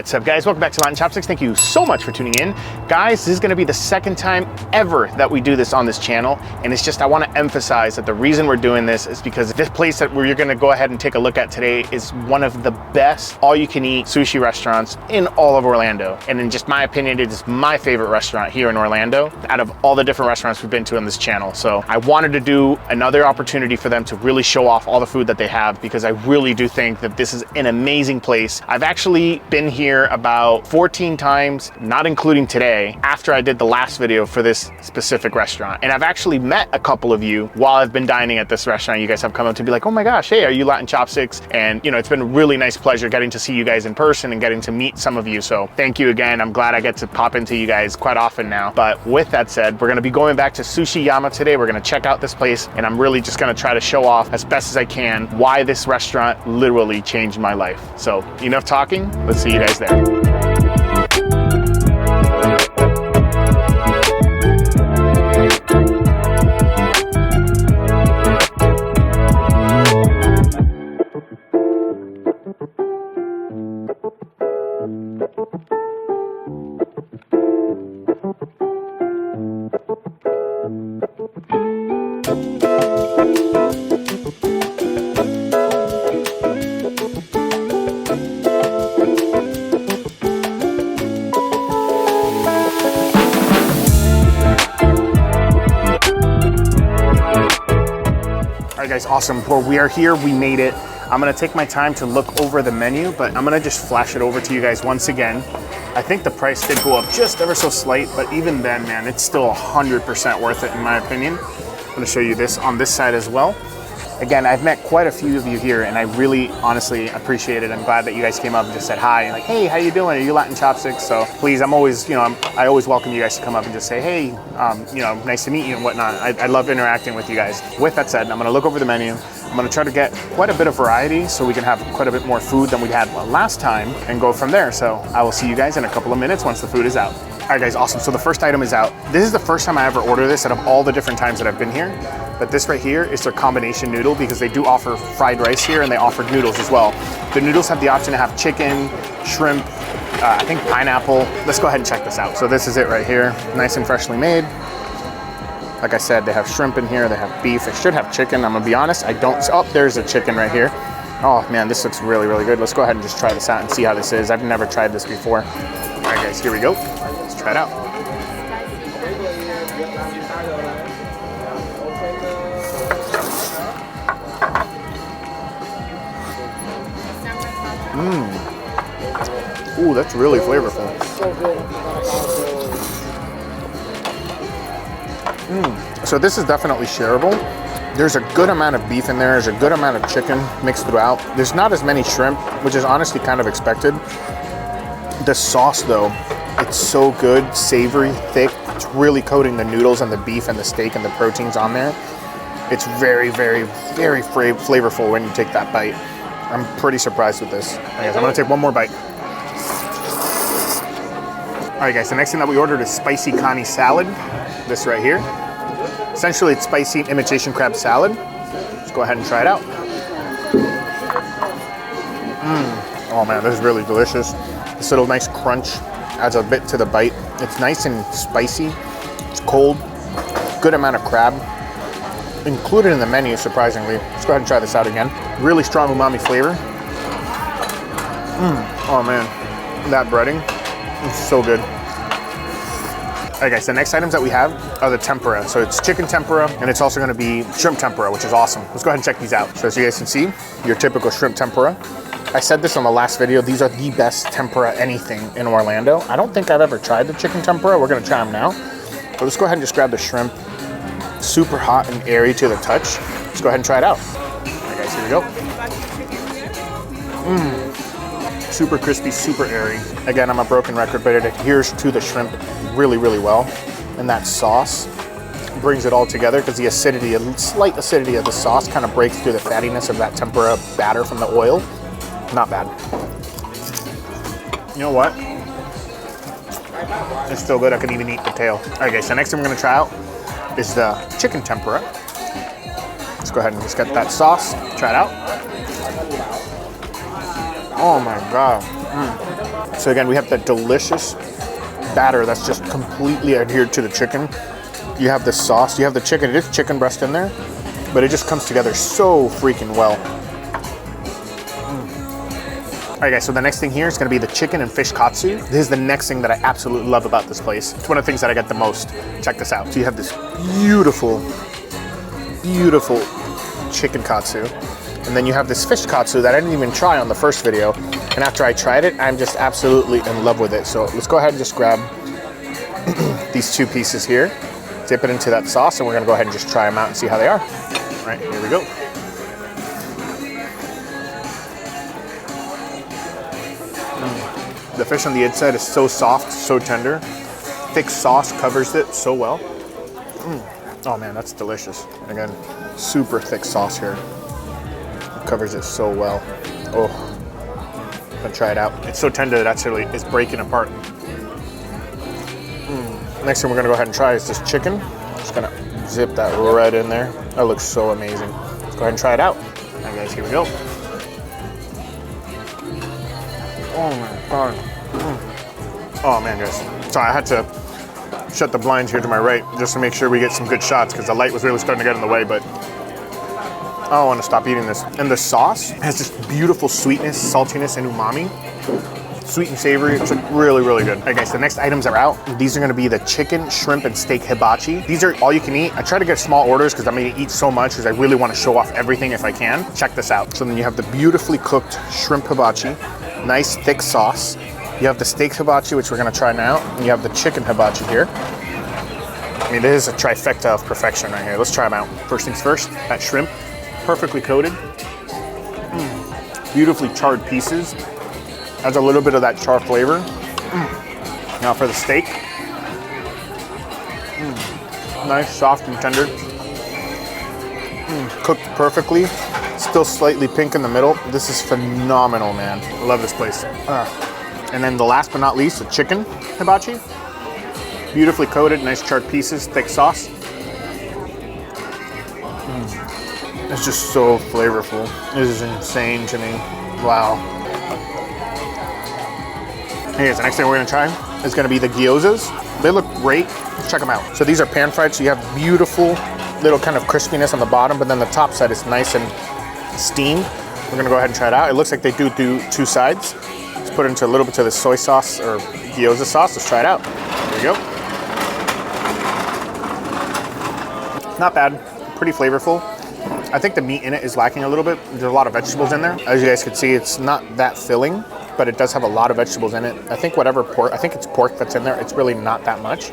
What's up, guys? Welcome back to Chopsticks. Thank you so much for tuning in. Guys, this is gonna be the second time ever that we do this on this channel, and it's just, I wanna emphasize that the reason we're doing this is because this place that you're gonna go ahead and take a look at today is one of the best all-you-can-eat sushi restaurants in all of Orlando. And in just my opinion, it is my favorite restaurant here in Orlando out of all the different restaurants we've been to on this channel. So I wanted to do another opportunity for them to really show off all the food that they have, because I really do think that this is an amazing place. I've actually been here about 14 times, not including today, after I did the last video for this specific restaurant. And I've actually met a couple of you while I've been dining at this restaurant. You guys have come up to be like, oh my gosh, hey, are you Latin Chopsticks? And you know, it's been a really nice pleasure getting to see you guys in person and getting to meet some of you. So thank you again. I'm glad I get to pop into you guys quite often now. But with that said, we're gonna be going back to Sushi Yama today. We're gonna check out this place, and I'm really just gonna try to show off as best as I can why this restaurant literally changed my life. So enough talking, let's see you guys there. Guys, awesome. Well, we are here, we made it. I'm gonna take my time to look over the menu, but I'm gonna just flash it over to you guys once again. I think the price did go up just ever so slight, but even then, man, it's still 100% worth it in my opinion. I'm gonna show you this on this side as well. Again, I've met quite a few of you here, and I really honestly appreciate it. I'm glad that you guys came up and just said hi and like, hey, how you doing? Are you Latin Chopsticks? So please, I'm always, I always welcome you guys to come up and just say, hey, nice to meet you and whatnot. I love interacting with you guys. With that said, I'm gonna look over the menu. I'm gonna try to get quite a bit of variety so we can have quite a bit more food than we had last time and go from there. So I will see you guys in a couple of minutes once the food is out. All right, guys, awesome. So the first item is out. This is the first time I ever order this out of all the different times that I've been here. But this right here is their combination noodle, because they do offer fried rice here and they offer noodles as well. The noodles have the option to have chicken, shrimp, I think pineapple. Let's go ahead and check this out. So this is it right here, nice and freshly made. Like I said, they have shrimp in here, they have beef, they should have chicken. I'm gonna be honest, I don't, oh, there's a chicken right here. Oh man, this looks really, really good. Let's go ahead and just try this out and see how this is. I've never tried this before. All right guys, here we go. Let's try it out. Ooh, that's really flavorful. So this is definitely shareable. There's a good amount of beef in there. There's a good amount of chicken mixed throughout. There's not as many shrimp, which is honestly kind of expected. The sauce though, it's so good, savory, thick. It's really coating the noodles and the beef and the steak and the proteins on there. It's very, very, very flavorful when you take that bite. I'm pretty surprised with this. Right, guys, I'm gonna take one more bite. All right guys, the next thing that we ordered is spicy kani salad. This right here. Essentially it's spicy imitation crab salad. Let's go ahead and try it out. Oh man, this is really delicious. This little nice crunch adds a bit to the bite. It's nice and spicy. It's cold. Good amount of crab. Included in the menu, surprisingly. Let's go ahead and try this out again. Really strong umami flavor. Oh man, that breading is so good. All right guys, the next items that we have are the tempura. So it's chicken tempura, and it's also gonna be shrimp tempura, which is awesome. Let's go ahead and check these out. So as you guys can see, your typical shrimp tempura. I said this on the last video, these are the best tempura anything in Orlando. I don't think I've ever tried the chicken tempura. We're gonna try them now. But let's go ahead and just grab the shrimp. Super hot and airy to the touch. Let's go ahead and try it out. All right guys, here we go. Super crispy, super airy. Again, I'm a broken record, but it adheres to the shrimp really, really well. And that sauce brings it all together, because the acidity, a slight acidity of the sauce kind of breaks through the fattiness of that tempura batter from the oil. Not bad. You know what? It's still good. I could even eat the tail. All right, guys, so next thing we're gonna try out is the chicken tempura. Let's go ahead and just get that sauce. Try it out. Oh my God. So again, we have that delicious batter that's just completely adhered to the chicken. You have the sauce, you have the chicken, it is chicken breast in there, but it just comes together so freaking well. All right guys, so the next thing here is gonna be the chicken and fish katsu. This is the next thing that I absolutely love about this place. It's one of the things that I get the most. Check this out. So you have this beautiful, beautiful chicken katsu. And then you have this fish katsu that I didn't even try on the first video. And after I tried it, I'm just absolutely in love with it. So let's go ahead and just grab these two pieces here, dip it into that sauce, and we're gonna go ahead and just try them out and see how they are. All right, here we go. The fish on the inside is so soft, so tender. Thick sauce covers it so well. Oh man, that's delicious. And again, super thick sauce here. It covers it so well. Oh, I'm gonna try it out. It's so tender that actually it's breaking apart. Next thing we're gonna go ahead and try is this chicken. Just gonna zip that right in there. That looks so amazing. Let's go ahead and try it out. All right guys, here we go. Oh my God. Oh man, guys. Sorry, I had to shut the blinds here to my right just to make sure we get some good shots because the light was really starting to get in the way, but I don't want to stop eating this. And the sauce has this beautiful sweetness, saltiness, and umami. Sweet and savory. It's like really, really good. All right guys, the next items are out. These are gonna be the chicken, shrimp, and steak hibachi. These are all you can eat. I try to get small orders because I'm gonna eat so much because I really want to show off everything if I can. Check this out. So then you have the beautifully cooked shrimp hibachi, nice thick sauce. You have the steak hibachi, which we're gonna try now, and you have the chicken hibachi here. I mean, this is a trifecta of perfection right here. Let's try them out. First things first, that shrimp, perfectly coated. Beautifully charred pieces. Adds a little bit of that char flavor. Now for the steak. Nice, soft and tender. Cooked perfectly. Still slightly pink in the middle. This is phenomenal, man. I love this place. And then the last but not least, the chicken hibachi. Beautifully coated, nice charred pieces, thick sauce. It's just so flavorful. This is insane to me. Wow. Hey guys, the next thing we're gonna try is gonna be the gyozas. They look great. Let's check them out. So these are pan fried, so you have beautiful little kind of crispiness on the bottom, but then the top side is nice and steamed. We're gonna go ahead and try it out. It looks like they do two sides. Let's put it into a little bit of the soy sauce or gyoza sauce. Let's try it out. There we go. Not bad, pretty flavorful. I think the meat in it is lacking a little bit. There's a lot of vegetables in there. As you guys can see, it's not that filling, but it does have a lot of vegetables in it. I think whatever pork, I think it's pork that's in there. It's really not that much.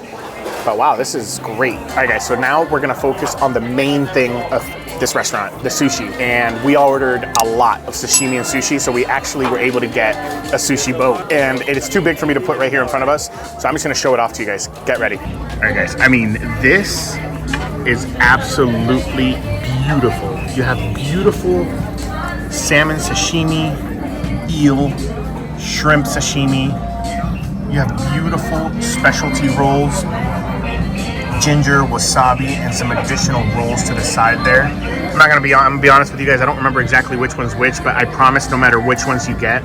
But wow, this is great. All right guys, so now we're gonna focus on the main thing of this restaurant, the sushi. And we ordered a lot of sashimi and sushi, so we actually were able to get a sushi boat. And it's too big for me to put right here in front of us, so I'm just gonna show it off to you guys. Get ready. All right guys, I mean, this is absolutely beautiful. You have beautiful salmon sashimi, eel, shrimp sashimi. You have beautiful specialty rolls, ginger, wasabi, and some additional rolls to the side there. I'm gonna be honest with you guys, I don't remember exactly which one's which, but I promise no matter which ones you get,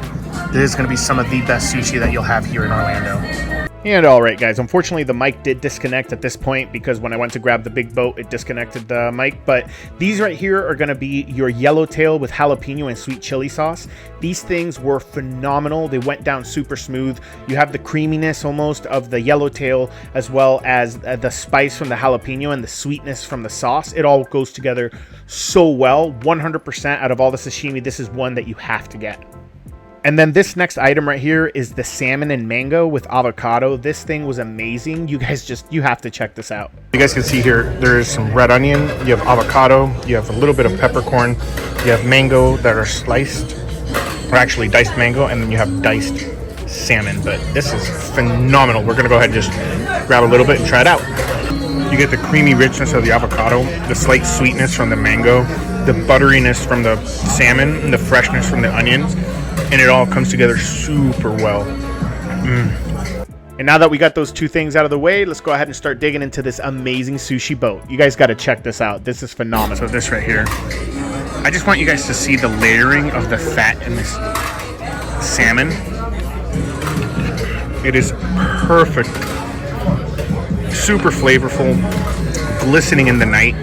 this is gonna be some of the best sushi that you'll have here in Orlando. And all right, guys, unfortunately the mic did disconnect at this point because when I went to grab the big boat, it disconnected the mic. But these right here are going to be your yellowtail with jalapeno and sweet chili sauce. These things were phenomenal. They went down super smooth. You have the creaminess almost of the yellowtail as well as the spice from the jalapeno and the sweetness from the sauce. It all goes together so well. 100% out of all the sashimi, this is one that you have to get. And then this next item right here is the salmon and mango with avocado. This thing was amazing. You guys you have to check this out. You guys can see here, there's some red onion, you have avocado, you have a little bit of peppercorn, you have mango that are sliced, or actually diced mango, and then you have diced salmon. But this is phenomenal. We're gonna go ahead and just grab a little bit and try it out. You get the creamy richness of the avocado, the slight sweetness from the mango, the butteriness from the salmon, and the freshness from the onions. And it all comes together super well. And now that we got those two things out of the way, let's go ahead and start digging into this amazing sushi boat. You guys got to check this out. This is phenomenal. So this right here, I just want you guys to see the layering of the fat in this salmon. It is perfect. Super flavorful, glistening in the night,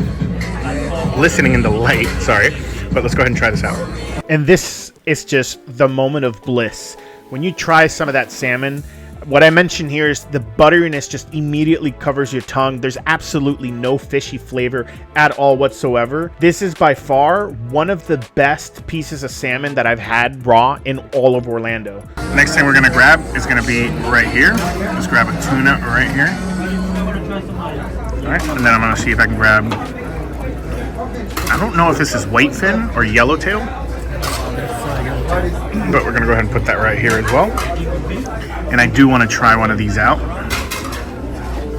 glistening in the light, sorry. But let's go ahead and try this out. And this is just the moment of bliss. When you try some of that salmon, what I mentioned here is the butteriness just immediately covers your tongue. There's absolutely no fishy flavor at all whatsoever. This is by far one of the best pieces of salmon that I've had raw in all of Orlando. Next thing we're gonna grab is gonna be right here. Just grab a tuna right here. All right, and then I'm gonna see if I can grab, I don't know if this is whitefin or yellowtail, but we're gonna go ahead and put that right here as well. And I do want to try one of these out.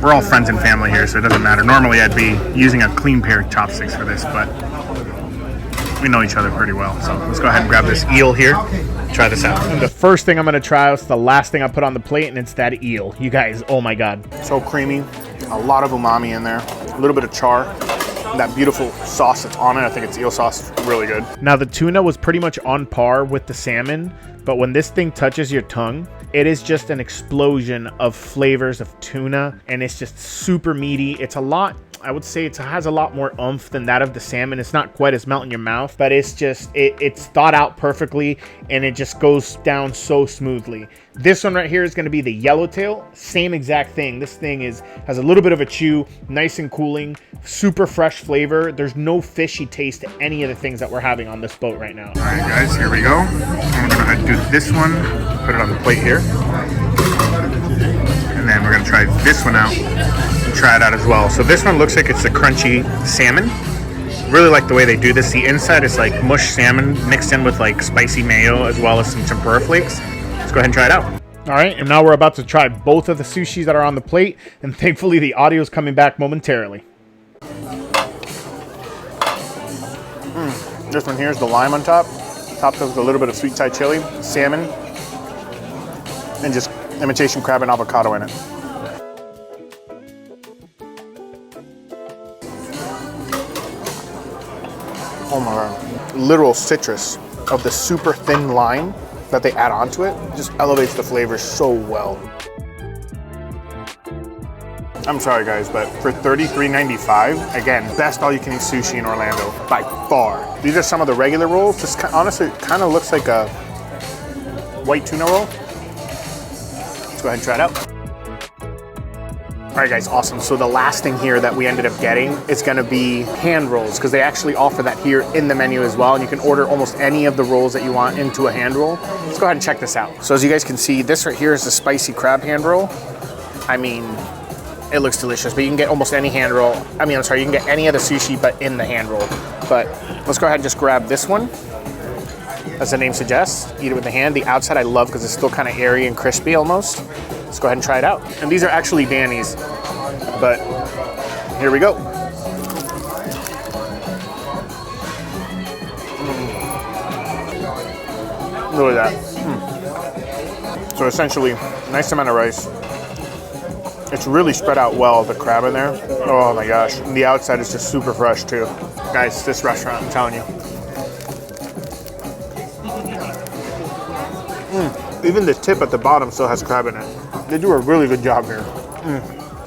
We're all friends and family here, so it doesn't matter. Normally I'd be using a clean pair of chopsticks for this, but we know each other pretty well. So let's go ahead and grab this eel here. Try this out. And the first thing I'm going to try is the last thing I put on the plate, and it's that eel. You guys, oh my God. So creamy, a lot of umami in there, a little bit of char. That beautiful sauce that's on it, I think it's eel sauce, really good. Now the tuna was pretty much on par with the salmon, but when this thing touches your tongue, it is just an explosion of flavors of tuna, and it's just super meaty. It's a lot, I would say it has a lot more oomph than that of the salmon. It's not quite as melt in your mouth, but it's just, it's thought out perfectly, and it just goes down so smoothly. This one right here is going to be the yellowtail. Same exact thing. This thing has a little bit of a chew, nice and cooling, super fresh flavor. There's no fishy taste to any of the things that we're having on this boat right now. All right, guys, here we go. I'm going to go ahead and do this one, put it on the plate here. And then we're going to try this one out and try it out as well. So this one looks like it's a crunchy salmon. Really like the way they do this. The inside is like mush salmon mixed in with like spicy mayo as well as some tempura flakes. Let's go ahead and try it out. All right, and now we're about to try both of the sushis that are on the plate, and thankfully the audio is coming back momentarily. This one here is the lime on top, topped with a little bit of sweet Thai chili, salmon, and just imitation crab and avocado in it. Oh my God. Literal citrus of the super thin lime that they add onto it just elevates the flavor so well. I'm sorry guys, but for $33.95, again, best all-you-can-eat sushi in Orlando by far. These are some of the regular rolls. This honestly kind of looks like a white tuna roll. Let's go ahead and try it out. All right guys, awesome. So the last thing here that we ended up getting is gonna be hand rolls, because they actually offer that here in the menu as well, and you can order almost any of the rolls that you want into a hand roll. Let's go ahead and check this out. So as you guys can see, this right here is the spicy crab hand roll. I mean, it looks delicious, but you can get almost any hand roll. I mean, I'm sorry, you can get any of the sushi, but in the hand roll. But let's go ahead and just grab this one. As the name suggests, eat it with the hand. The outside I love because it's still kind of airy and crispy almost. Let's go ahead and try it out. And these are actually Danny's, but here we go. Look at that. So essentially, nice amount of rice. It's really spread out well, the crab in there. Oh my gosh. And the outside is just super fresh too. Guys, this restaurant, I'm telling you. Even the tip at the bottom still has crab in it. They do a really good job here.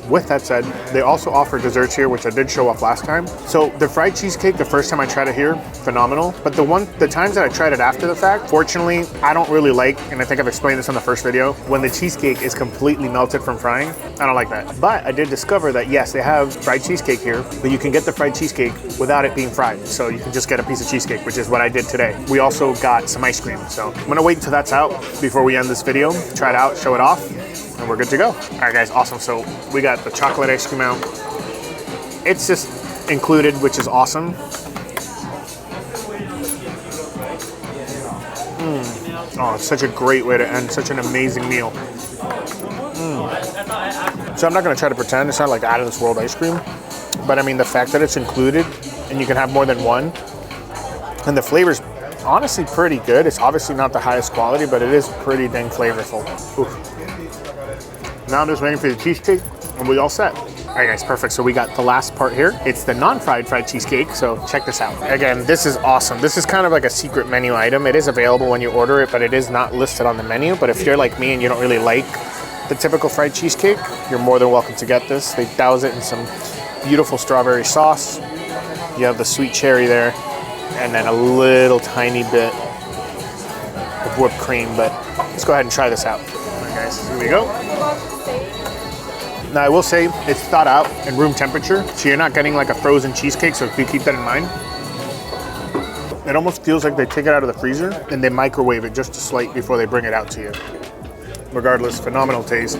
With that said, they also offer desserts here, which I did show off last time. So the fried cheesecake, the first time I tried it here, phenomenal. But the times that I tried it after the fact, fortunately, I don't really like, and I think I've explained this in the first video, when the cheesecake is completely melted from frying. I don't like that. But I did discover that yes, they have fried cheesecake here, but you can get the fried cheesecake without it being fried. So you can just get a piece of cheesecake, which is what I did today. We also got some ice cream. So I'm gonna wait until that's out before we end this video, try it out, show it off, and we're good to go. All right guys, awesome. So we got the chocolate ice cream out. It's just included, which is awesome. Oh, it's such a great way to end such an amazing meal. So I'm not gonna try to pretend it's not like out of this world ice cream, but I mean the fact that it's included and you can have more than one, and the flavor's honestly pretty good. It's obviously not the highest quality, but it is pretty dang flavorful. Oof. Now I'm just waiting for the cheesecake and we all set. All right guys, perfect. So we got the last part here. It's the non-fried fried cheesecake. So check this out. Again, this is awesome. This is kind of like a secret menu item. It is available when you order it, but it is not listed on the menu. But if you're like me and you don't really like the typical fried cheesecake, you're more than welcome to get this. They douse it in some beautiful strawberry sauce. You have the sweet cherry there, and then a little tiny bit of whipped cream, but let's go ahead and try this out. All right, guys, here we go. Now, I will say it's thawed out in room temperature, so you're not getting like a frozen cheesecake, so do keep that in mind. It almost feels like they take it out of the freezer and they microwave it just a slight before they bring it out to you. Regardless, phenomenal taste.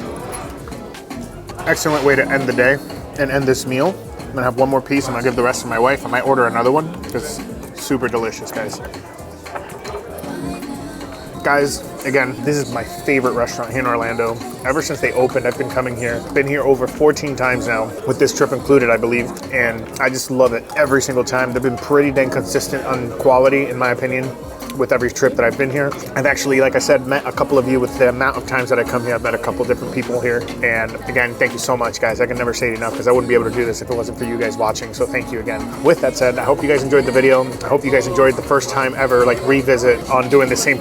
Excellent way to end the day and end this meal. I'm gonna have one more piece and I'll give the rest to my wife. I might order another one because it's super delicious, guys. Guys, again, this is my favorite restaurant here in Orlando. Ever since they opened, I've been coming here. Been here over 14 times now, with this trip included, I believe. And I just love it every single time. They've been pretty dang consistent on quality, in my opinion, with every trip that I've been here. I've actually, like I said, met a couple of you with the amount of times that I come here. I've met a couple different people here. And again, thank you so much, guys. I can never say it enough because I wouldn't be able to do this if it wasn't for you guys watching. So thank you again. With that said, I hope you guys enjoyed the video. I hope you guys enjoyed the first time ever, like, revisit on doing the same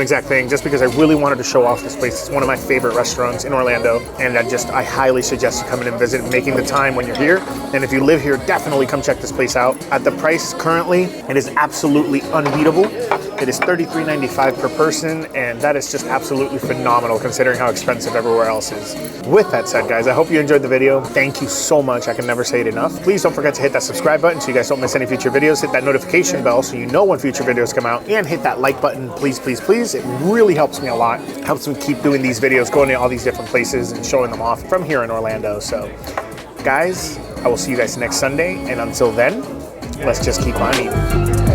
exact thing, just because I really wanted to show off this place. It's one of my favorite restaurants in Orlando. And I highly suggest you coming and visit, making the time when you're here. And if you live here, definitely come check this place out. At the price currently, it is absolutely unbeatable. It is $33.95 per person, and that is just absolutely phenomenal considering how expensive everywhere else is. With that said, guys, I hope you enjoyed the video. Thank you so much. I can never say it enough. Please don't forget to hit that subscribe button so you guys don't miss any future videos. Hit that notification bell so you know when future videos come out, and hit that like button, please, please, please. It really helps me a lot. It helps me keep doing these videos, going to all these different places and showing them off from here in Orlando. So, guys, I will see you guys next Sunday, and until then, let's just keep on eating.